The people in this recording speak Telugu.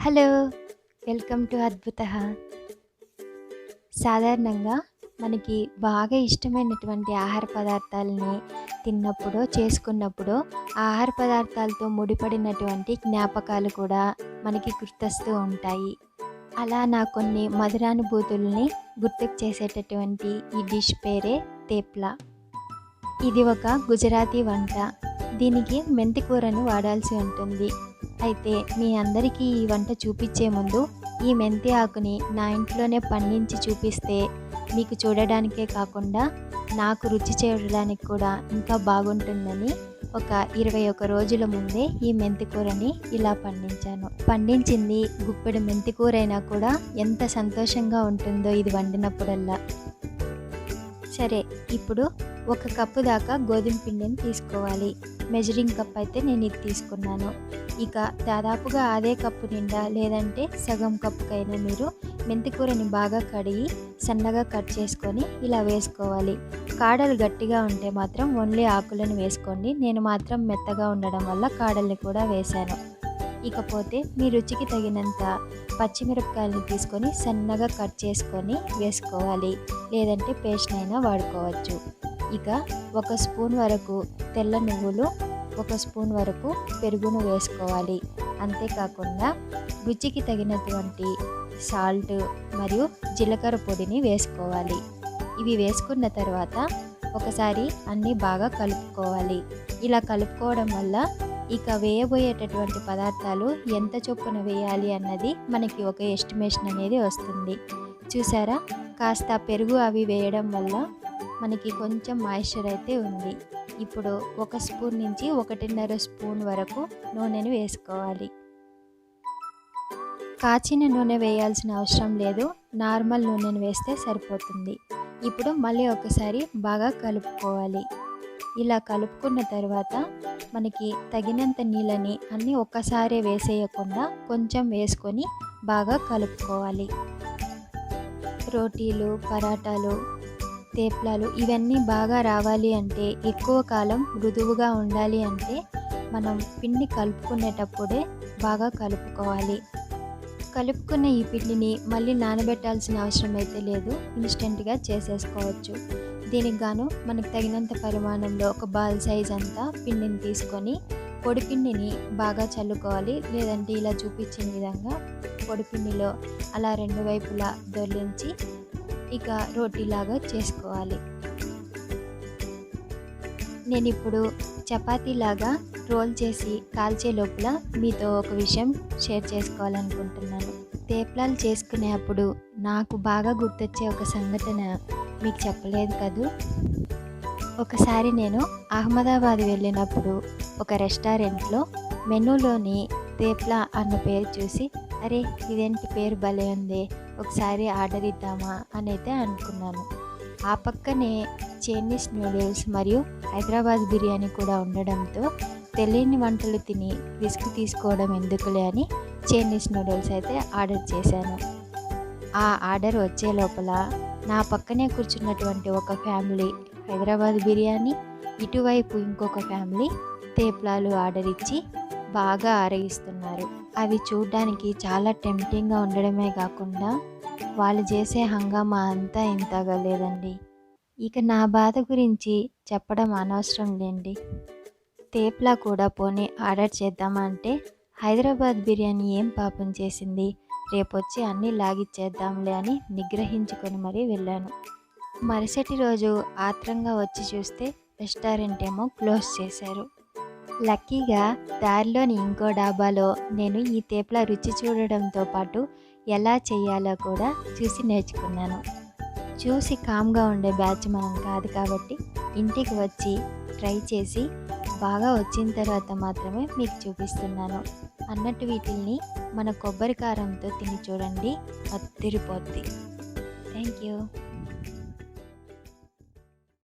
హలో! Welcome to అద్భుతహ. సాధారణంగా మనకి బాగా ఇష్టమైనటువంటి ఆహార పదార్థాలని తిన్నప్పుడో, చేసుకున్నప్పుడో ఆహార పదార్థాలతో ముడిపడినటువంటి జ్ఞాపకాలు కూడా మనకి గుర్తొస్తూ ఉంటాయి. అలా నా కొన్ని మధురానుభూతుల్ని గుర్తుకు చేసేటటువంటి ఈ డిష్ పేరే తేప్లా. ఇది ఒక గుజరాతీ వంట. దీనికి మెంతి కూరను వాడాల్సి ఉంటుంది. అయితే మీ అందరికీ ఈ వంట చూపించే ముందు ఈ మెంతి ఆకుని నా ఇంట్లోనే పండించి చూపిస్తే మీకు చూడడానికే కాకుండా నాకు రుచి చేయడానికి కూడా ఇంకా బాగుంటుందని ఒక 21 రోజుల ముందే ఈ మెంతి కూరని ఇలా పండించాను. పండించింది గుప్పెడు మెంతి కూర అయినా కూడా ఎంత సంతోషంగా ఉంటుందో ఇది వండినప్పుడల్లా. సరే, ఇప్పుడు 1 కప్పు దాకా గోధుమ పిండిని తీసుకోవాలి. మెజరింగ్ కప్ అయితే నేను ఇది తీసుకున్నాను. ఇక దాదాపుగా అదే కప్పు నిండా లేదంటే సగం కప్పుకైనా మీరు మెంతికూరని బాగా కడిగి సన్నగా కట్ చేసుకొని ఇలా వేసుకోవాలి. కాడలు గట్టిగా ఉంటే మాత్రం ఓన్లీ ఆకులను వేసుకోండి. నేను మాత్రం మెత్తగా ఉండడం వల్ల కాడల్ని కూడా వేశాను. ఇకపోతే మీ రుచికి తగినంత పచ్చిమిరపకాయలని తీసుకొని సన్నగా కట్ చేసుకొని వేసుకోవాలి. లేదంటే పేస్ట్ అయినా వాడుకోవచ్చు. ఇక 1 స్పూన్ వరకు తెల్ల నువ్వులు, 1 స్పూన్ వరకు పెరుగును వేసుకోవాలి. అంతేకాకుండా రుచికి తగినటువంటి సాల్ట్ మరియు జీలకర్ర పొడిని వేసుకోవాలి. ఇవి వేసుకున్న తర్వాత ఒకసారి అన్నీ బాగా కలుపుకోవాలి. ఇలా కలుపుకోవడం వల్ల ఇక వేయబోయేటటువంటి పదార్థాలు ఎంత చొప్పున వేయాలి అన్నది మనకి ఒక ఎస్టిమేషన్ అనేది వస్తుంది. చూసారా, కాస్త పెరుగు అవి వేయడం వల్ల మనకి కొంచెం మాయిశ్చర్ అయితే ఉంది. ఇప్పుడు 1 స్పూన్ నుంచి 1.5 స్పూన్ వరకు నూనెని వేసుకోవాలి. కాచిన నూనె వేయాల్సిన అవసరం లేదు, నార్మల్ నూనెను వేస్తే సరిపోతుంది. ఇప్పుడు మళ్ళీ ఒకసారి బాగా కలుపుకోవాలి. ఇలా కలుపుకున్న తర్వాత మనకి తగినంత నీళ్ళని అన్నీ ఒక్కసారే వేసేయకుండా కొంచెం వేసుకొని బాగా కలుపుకోవాలి. రోటీలు, పరాటాలు, తేప్లాలు ఇవన్నీ బాగా రావాలి అంటే, ఎక్కువ కాలం మృదువుగా ఉండాలి అంటే మనం పిండి కలుపుకునేటప్పుడే బాగా కలుపుకోవాలి. కలుపుకున్న ఈ పిండిని మళ్ళీ నానబెట్టాల్సిన అవసరం అయితే లేదు, ఇన్స్టెంట్గా చేసేసుకోవచ్చు. దీనికి గాను మనకు తగినంత పరిమాణంలో ఒక బాల్ సైజ్ అంతా పిండిని తీసుకొని పొడి పిండిని బాగా చల్లుకోవాలి. లేదంటే ఇలా చూపించిన విధంగా పొడి పిండిలో అలా 2 వైపులా దొర్లించి ఇక రోటీలాగా చేసుకోవాలి. నేను ఇప్పుడు చపాతీలాగా రోల్ చేసి కాల్చే లోపల మీతో ఒక విషయం షేర్ చేసుకోవాలనుకుంటున్నాను. తేప్లాలు చేసుకునే అప్పుడు నాకు బాగా గుర్తొచ్చే ఒక సంఘటన మీకు చెప్పలేదు కదూ. ఒకసారి నేను అహ్మదాబాద్ వెళ్ళినప్పుడు ఒక రెస్టారెంట్లో మెనూలోని తేప్లా అన్న పేరు చూసి, అరే ఇదేంటి పేరు భలే ఉంది, ఒకసారి ఆర్డర్ ఇద్దామా అని అయితే అనుకున్నాను. ఆ పక్కనే చైనీస్ నూడిల్స్ మరియు హైదరాబాద్ బిర్యానీ కూడా ఉండడంతో తెలియని వంటలు తిని రిస్క్ తీసుకోవడం ఎందుకులే అని చైనీస్ నూడిల్స్ అయితే ఆర్డర్ చేశాను. ఆ ఆర్డర్ వచ్చే లోపల నా పక్కనే కూర్చున్నటువంటి ఒక ఫ్యామిలీ హైదరాబాద్ బిర్యానీ, ఇటువైపు ఇంకొక ఫ్యామిలీ తేప్లాలు ఆర్డర్ ఇచ్చి బాగా ఆరగిస్తున్నారు. అవి చూడ్డానికి చాలా టెంప్టింగ్గా ఉండడమే కాకుండా వాళ్ళు చేసే హంగామా అంతా ఇంతగా లేదండి. ఇక నా బాధ గురించి చెప్పడం అనవసరం లేండి. తేప్లా కూడా పోనీ ఆర్డర్ చేద్దామా అంటే హైదరాబాద్ బిర్యానీ ఏం పాపం చేసింది, రేపొచ్చి అన్నీ లాగిచ్చేద్దాంలే అని నిగ్రహించుకొని మరీ వెళ్ళాను. మరుసటి రోజు ఆత్రంగా వచ్చి చూస్తే రెస్టారెంట్ ఏమో క్లోజ్ చేశారు. లక్కీగా దారిలోని ఇంకో డాబాలో నేను ఈ తేప్లా రుచి చూడడంతో పాటు ఎలా చేయాలో కూడా చూసి నేర్చుకున్నాను. చూసి కామ్గా ఉండే బ్యాచ్ మనం కాదు కాబట్టి ఇంటికి వచ్చి ట్రై చేసి బాగా వచ్చిన తర్వాత మాత్రమే మీకు చూపిస్తున్నాను. అన్నట్టు వీటిల్ని మన కొబ్బరి కారంతో తిని చూడండి, అదిరిపోద్ది. Thank you.